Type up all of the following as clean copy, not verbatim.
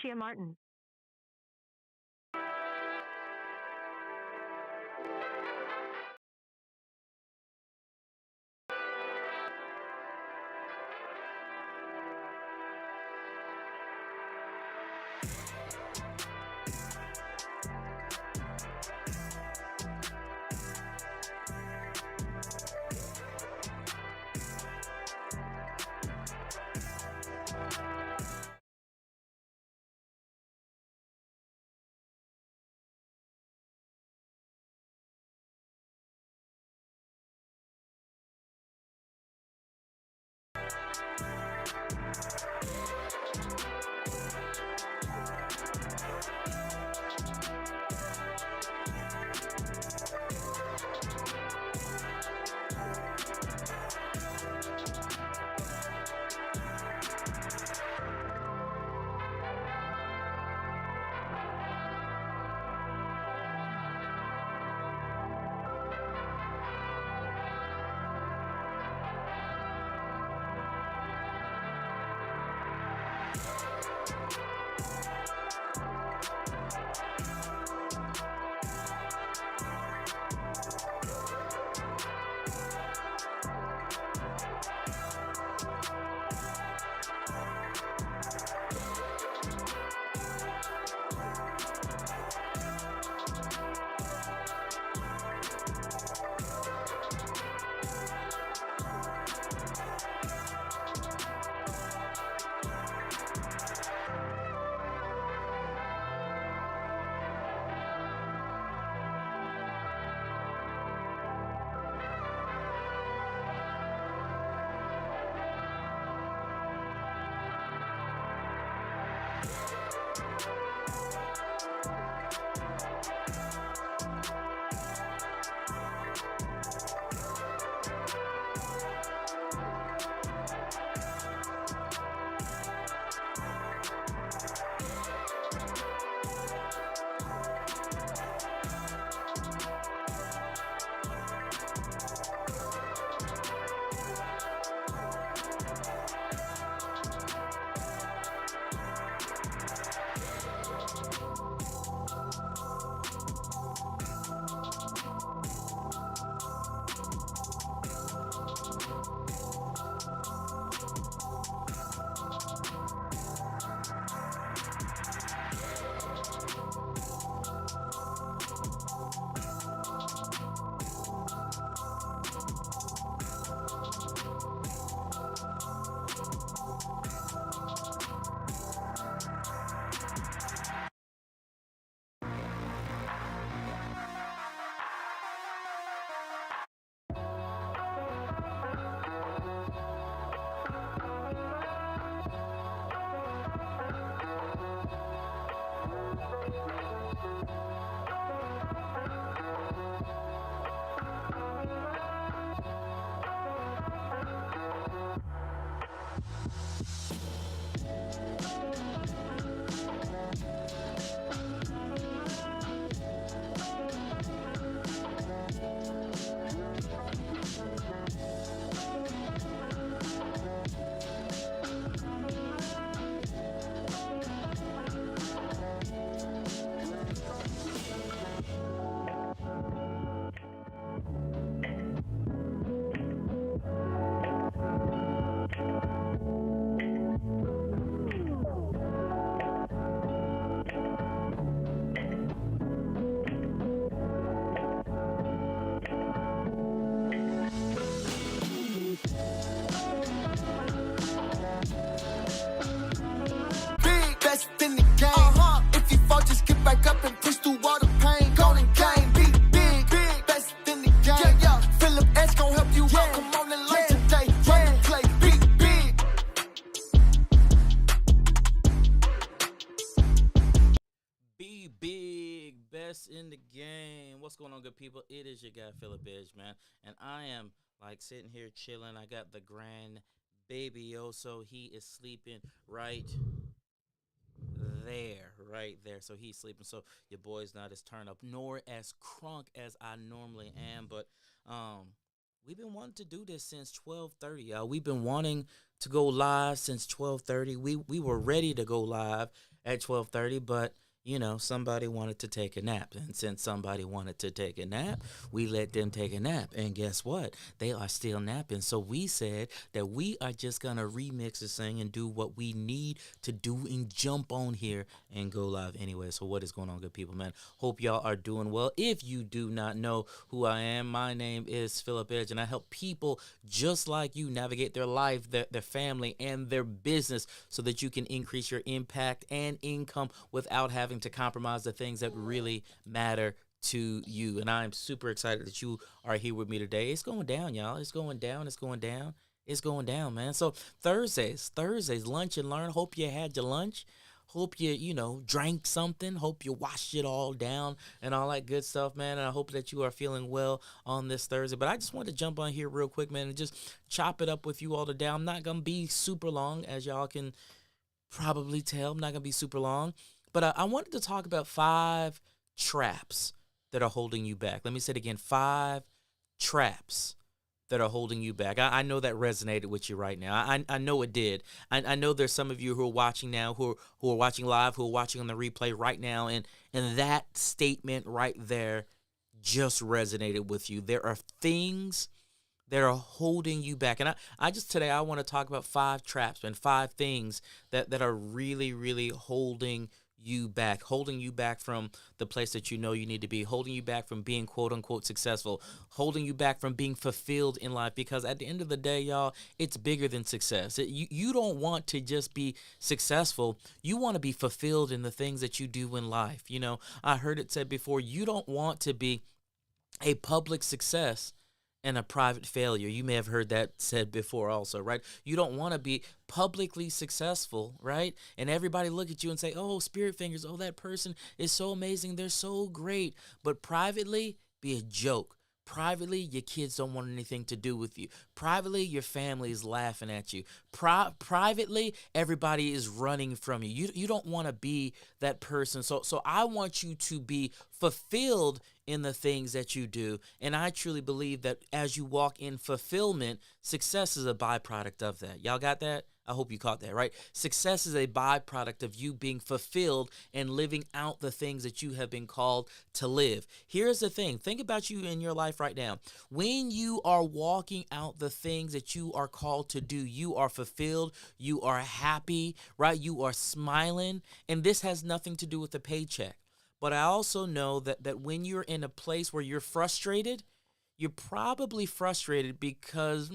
Shia Martin. best in the game. If you fall, just get back up and push through all the pain. Golden game, big, best in the game. Philip Edge gon' help you out. Come on and learn today. Run the play, big. Be big, best in the game. What's going on, good people? It is your guy, Philip Edge, man. And I am like sitting here chilling. I got the grand baby Oso. He is sleeping right there. So he's sleeping. So your boy's not as turned up, nor as crunk as I normally am. But we've been wanting to do this since 12:30, y'all. We've been wanting to go live since 12:30. We were ready to go live at 12:30, but you know, somebody wanted to take a nap. And since somebody wanted to take a nap, we let them take a nap. And guess what? They are still napping. So we said that we are just going to remix this thing and do what we need to do and jump on here and go live anyway. So what is going on, good people, man? Hope y'all are doing well. If you do not know who I am, my name is Philip Edge, and I help people just like you navigate their life, their family, and their business so that you can increase your impact and income without having to compromise the things that really matter to you. And I'm super excited that you are here with me today. It's going down, y'all. It's going down, man. So Thursdays, lunch and learn. Hope you had your lunch. Hope you drank something. Hope you washed it all down and all that good stuff, man. And I hope that you are feeling well on this Thursday. But I just wanted to jump on here real quick, man, and just chop it up with you all today. I'm not going to be super long, as y'all can probably tell. I'm not going to be super long. But I wanted to talk about 5 traps that are holding you back. Let me say it again, 5 traps that are holding you back. I know that resonated with you right now. I know it did. I know there's some of you who are watching now, who are watching live, who are watching on the replay right now, and that statement right there just resonated with you. There are things that are holding you back. And today I want to talk about 5 traps and 5 things that are really, really holding you back from the place that you know you need to be, holding you back from being quote unquote successful, holding you back from being fulfilled in life. Because at the end of the day, y'all, it's bigger than success. You don't want to just be successful. You want to be fulfilled in the things that you do in life. You know, I heard it said before, you don't want to be a public success and a private failure. You may have heard that said before also, right? You don't want to be publicly successful, right? And everybody look at you and say, oh, spirit fingers, oh, that person is so amazing. They're so great. But privately, be a joke. Privately, your kids don't want anything to do with you. Privately, your family is laughing at you. Privately, everybody is running from you. You don't want to be that person. So I want you to be fulfilled in the things that you do. And I truly believe that as you walk in fulfillment, success is a byproduct of that. Y'all got that? I hope you caught that, right? Success is a byproduct of you being fulfilled and living out the things that you have been called to live. Here's the thing. Think about you in your life right now. When you are walking out the things that you are called to do, you are fulfilled, you are happy, right? You are smiling. And this has nothing to do with the paycheck. But I also know that when you're in a place where you're frustrated, you're probably frustrated because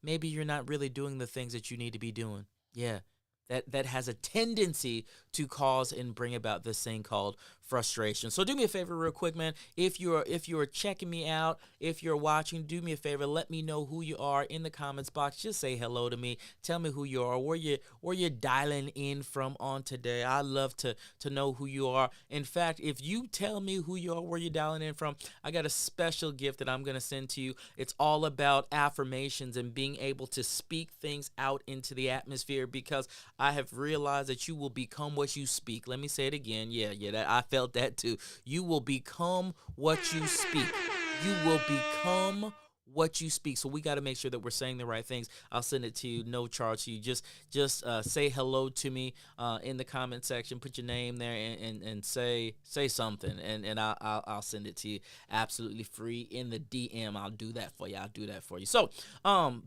maybe you're not really doing the things that you need to be doing. Yeah, that has a tendency to cause and bring about this thing called frustration. So do me a favor real quick, man. If you're checking me out, if you're watching, do me a favor. Let me know who you are in the comments box. Just say hello to me. Tell me who you are, where you're dialing in from on today. I love to know who you are. In fact, if you tell me who you are, where you're dialing in from, I got a special gift that I'm going to send to you. It's all about affirmations and being able to speak things out into the atmosphere, because I have realized that you will become what you speak. Let me say it again. Yeah, I felt that too. You will become what you speak. You will become what you speak. So we got to make sure that we're saying the right things. I'll send it to you, no charge to you. Just say hello to me in the comment section. Put your name there and say something, and I'll send it to you absolutely free in the DM. I'll do that for you. So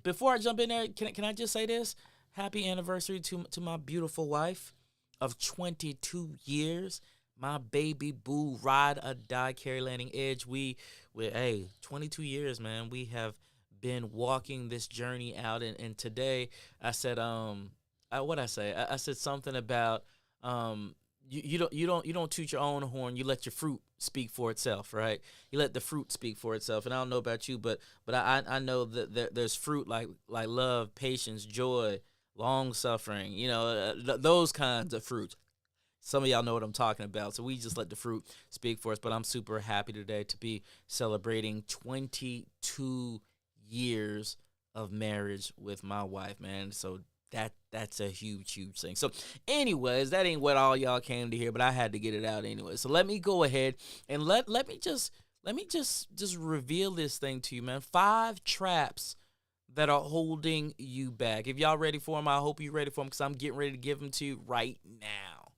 before I jump in there, can I just say this? Happy anniversary to my beautiful wife of 22 years. My baby boo, ride or die, Carrie Lanning Edge. We're 22 years, man. We have been walking this journey out, and today I said, I said something about You don't toot your own horn. You let your fruit speak for itself, right? You let the fruit speak for itself. And I don't know about you, but I know that there's fruit like love, patience, joy, long suffering. Those kinds of fruits. Some of y'all know what I'm talking about. So we just let the fruit speak for us. But I'm super happy today to be celebrating 22 years of marriage with my wife, man. So that's a huge thing. So anyways, that ain't what all y'all came to hear, but I had to get it out anyway. So let me go ahead and let me just reveal this thing to you, man. 5 traps that are holding you back. If y'all ready for them, I hope you're ready for them, because I'm getting ready to give them to you right now.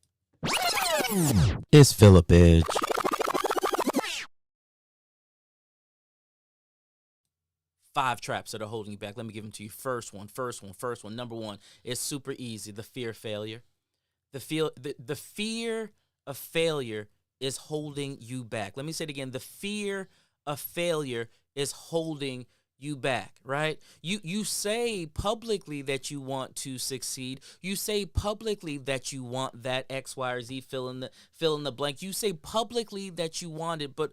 It's Philip Edge. 5 traps that are holding you back. Let me give them to you. First one. Number 1 is super easy. The fear of failure. The fear of failure is holding you back. Let me say it again. The fear of failure is holding you back, right? You say publicly that you want to succeed. You say publicly that you want that X, Y, or Z, fill in the blank. You say publicly that you want it, but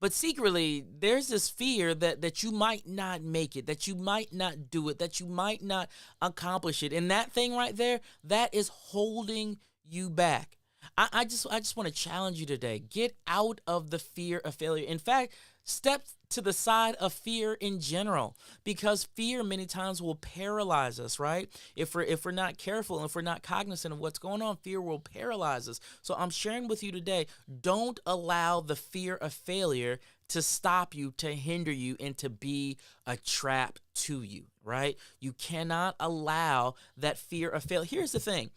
secretly, there's this fear that you might not make it, that you might not do it, that you might not accomplish it. And that thing right there, that is holding you back. I just want to challenge you today. Get out of the fear of failure. In fact, step to the side of fear in general, because fear many times will paralyze us, right? If we're not careful and if we're not cognizant of what's going on, fear will paralyze us. So I'm sharing with you today, don't allow the fear of failure to stop you, to hinder you, and to be a trap to you, right? You cannot allow that fear of failure. Here's the thing.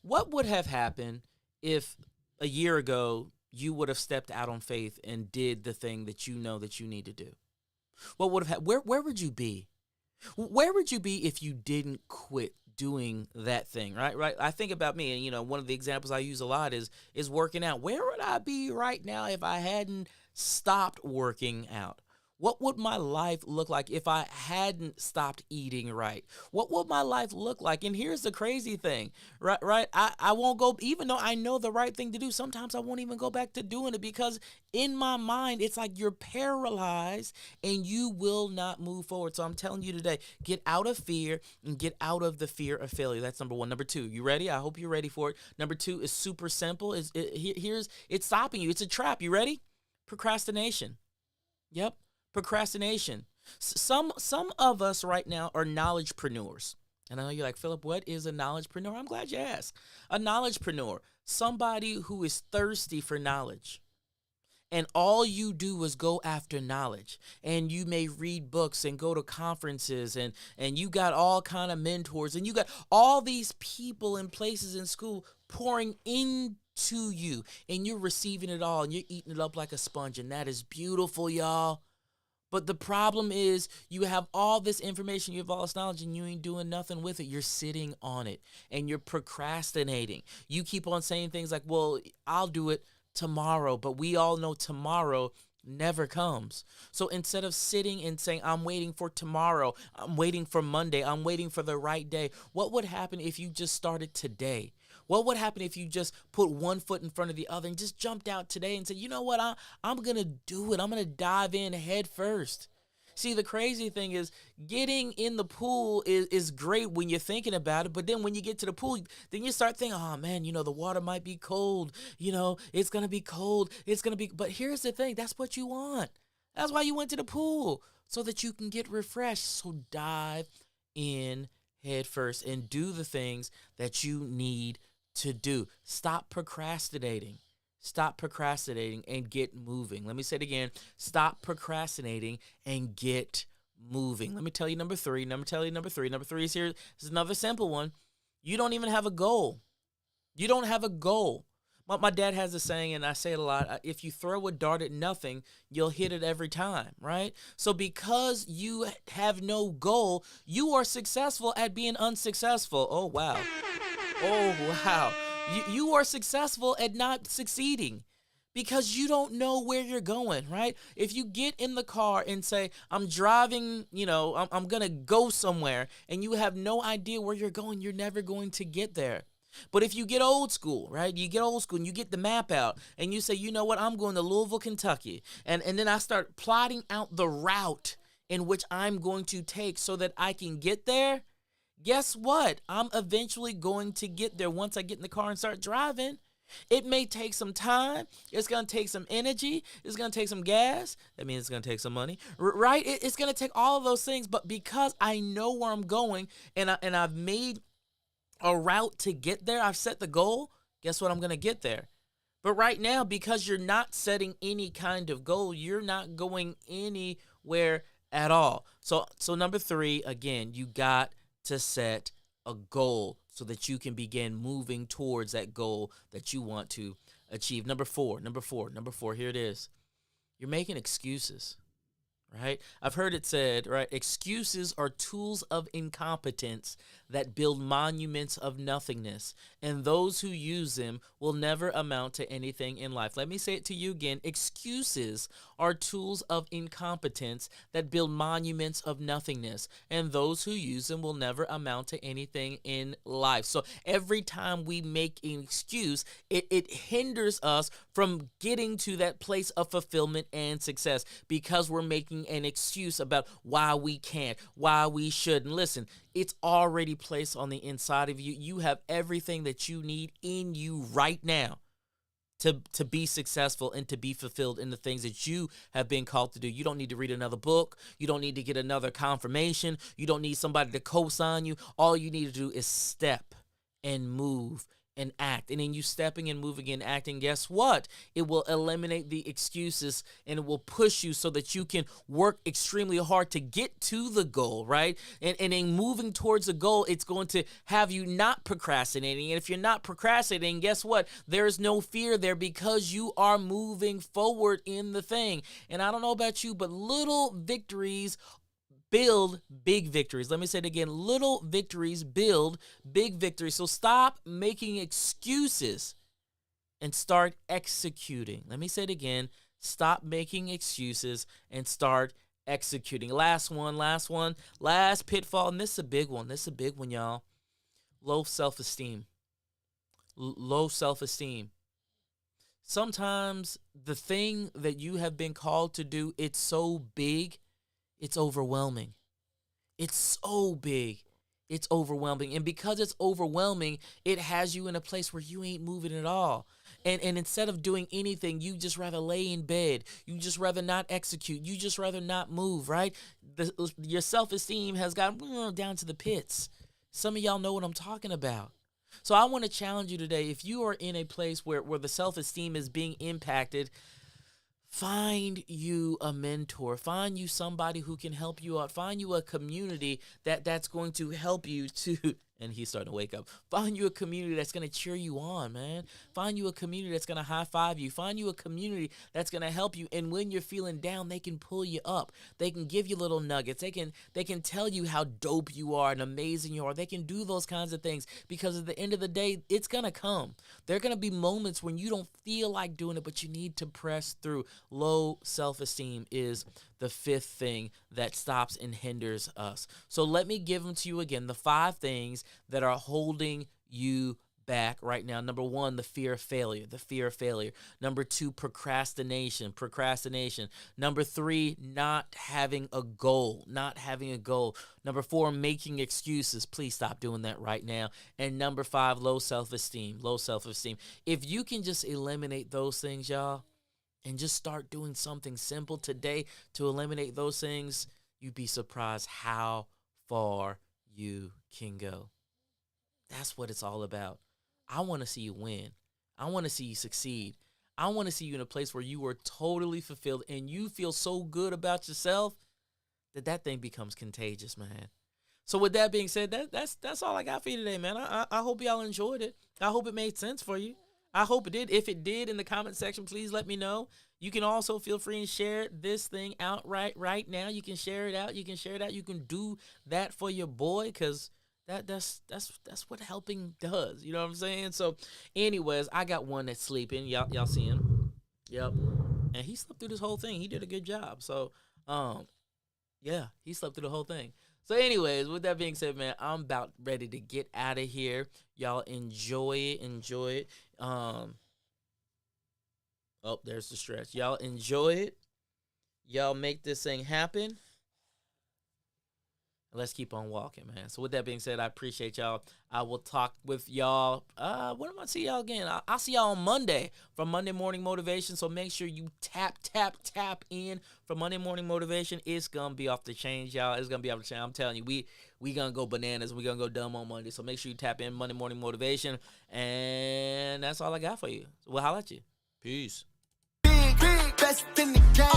What would have happened if a year ago you would have stepped out on faith and did the thing that you know that you need to do? What would have happened? Where would you be? Where would you be if you didn't quit doing that thing, right? I think about me, and one of the examples I use a lot is working out. Where would I be right now if I hadn't stopped working out? What would my life look like if I hadn't stopped eating right? What would my life look like? And here's the crazy thing, right? I won't go, even though I know the right thing to do, sometimes I won't even go back to doing it, because in my mind, it's like you're paralyzed and you will not move forward. So I'm telling you today, get out of fear and get out of the fear of failure. That's number 1. Number 2, you ready? I hope you're ready for it. Number 2 is super simple. It's stopping you. It's a trap. You ready? Procrastination. Yep. Procrastination. Some of us right now are knowledgepreneurs. And I know you're like, Philip, what is a knowledgepreneur? I'm glad you asked. A knowledgepreneur, somebody who is thirsty for knowledge. And all you do is go after knowledge. And you may read books and go to conferences, and you got all kind of mentors, and you got all these people and places in school pouring into you, and you're receiving it all, and you're eating it up like a sponge. And that is beautiful, y'all. But the problem is you have all this information, you have all this knowledge, and you ain't doing nothing with it. You're sitting on it, and you're procrastinating. You keep on saying things like, well, I'll do it tomorrow. But we all know tomorrow never comes. So instead of sitting and saying, I'm waiting for tomorrow, I'm waiting for Monday, I'm waiting for the right day, what would happen if you just started today? What would happen if you just put one foot in front of the other and just jumped out today and said, you know what, I'm going to do it. I'm going to dive in head first. See, the crazy thing is getting in the pool is great when you're thinking about it. But then when you get to the pool, then you start thinking, oh, man, the water might be cold. It's going to be cold. But here's the thing. That's what you want. That's why you went to the pool, so that you can get refreshed. So dive in head first and do the things that you need to do. Stop procrastinating. Stop procrastinating and get moving. Let me say it again. Stop procrastinating and get moving. Let me tell you number 3. Number 3 is here. This is another simple one. You don't even have a goal. You don't have a goal. My dad has a saying, and I say it a lot. If you throw a dart at nothing, you'll hit it every time, right? So because you have no goal, you are successful at being unsuccessful. Oh, wow. Oh, wow. You are successful at not succeeding because you don't know where you're going, right? If you get in the car and say, I'm driving, I'm going to go somewhere, and you have no idea where you're going, you're never going to get there. But if you get old school, right? You get old school and you get the map out and you say, you know what, I'm going to Louisville, Kentucky. And then I start plotting out the route in which I'm going to take so that I can get there. Guess what? I'm eventually going to get there once I get in the car and start driving. It may take some time. It's going to take some energy. It's going to take some gas. That means it's going to take some money, right? It's going to take all of those things. But because I know where I'm going and I've made a route to get there, I've set the goal, guess what? I'm going to get there. But right now, because you're not setting any kind of goal, you're not going anywhere at all. So number 3, again, you got to set a goal so that you can begin moving towards that goal that you want to achieve. Number four, here it is. You're making excuses, right? I've heard it said, right? Excuses are tools of incompetence that build monuments of nothingness, and those who use them will never amount to anything in life. Let me say it to you again. Excuses are tools of incompetence that build monuments of nothingness, and those who use them will never amount to anything in life. So every time we make an excuse, it hinders us from getting to that place of fulfillment and success because we're making an excuse about why we can't, why we shouldn't. Listen, it's already placed on the inside of you. You have everything that you need in you right now to be successful and to be fulfilled in the things that you have been called to do. You don't need to read another book. You don't need to get another confirmation. You don't need somebody to co-sign you. All you need to do is step and move and act. And in you stepping and moving and acting, guess what? It will eliminate the excuses and it will push you so that you can work extremely hard to get to the goal, right? And in moving towards the goal, it's going to have you not procrastinating. And if you're not procrastinating, guess what? There's no fear there because you are moving forward in the thing. And I don't know about you, but little victories build big victories. Let me say it again. Little victories build big victories. So stop making excuses and start executing. Let me say it again. Stop making excuses and start executing. Last pitfall. And this is a big one. This is a big one, y'all. Low self-esteem. Low self-esteem. Sometimes the thing that you have been called to do, it's so big, it's overwhelming. It's so big. It's overwhelming. And because it's overwhelming, it has you in a place where you ain't moving at all. And instead of doing anything, you just rather lay in bed. You just rather not execute. You just rather not move, right? Your self-esteem has gotten down to the pits. Some of y'all know what I'm talking about. So I want to challenge you today. If you are in a place where the self-esteem is being impacted, find you a mentor. Find you somebody who can help you out. Find you a community that's going to help you to, and he's starting to wake up. Find you a community that's going to cheer you on, man. Find you a community that's going to high five you. Find you a community that's going to help you. And when you're feeling down, they can pull you up. They can give you little nuggets. They can tell you how dope you are and amazing you are. They can do those kinds of things because at the end of the day, it's going to come. There are going to be moments when you don't feel like doing it, but you need to press through. Low self-esteem is the fifth thing that stops and hinders us. So let me give them to you again, the 5 things that are holding you back right now. Number 1, the fear of failure, Number 2, procrastination. Number 3, not having a goal. Number 4, making excuses. Please stop doing that right now. And number 5, low self-esteem. If you can just eliminate those things, y'all, and just start doing something simple today to eliminate those things, you'd be surprised how far you can go. That's what it's all about. I want to see you win. I want to see you succeed. I want to see you in a place where you are totally fulfilled and you feel so good about yourself that thing becomes contagious, man. So with that being said, that's all I got for you today, man. I hope y'all enjoyed it. I hope it made sense for you. I hope it did. If it did, in the comment section, please let me know. You can also feel free and share this thing out right now. You can share it out. You can do that for your boy because that's what helping does. You know what I'm saying? So anyways, I got one that's sleeping. Y'all see him? Yep. And he slept through this whole thing. He did a good job. So yeah, he slept through the whole thing. So, anyways, with that being said, man, I'm about ready to get out of here. Y'all enjoy it. Enjoy it. Oh, there's the stretch. Y'all enjoy it. Y'all make this thing happen. Let's keep on walking, man. So with that being said, I appreciate y'all. I will talk with y'all. When am I see y'all again? I'll see y'all on Monday for Monday Morning Motivation. So make sure you tap in for Monday Morning Motivation. It's gonna be off the chains, y'all. It's gonna be off the chain. I'm telling you, we gonna go bananas. We gonna go dumb on Monday. So make sure you tap in Monday Morning Motivation. And that's all I got for you. So we'll holla at you. Peace. Big, best in the game.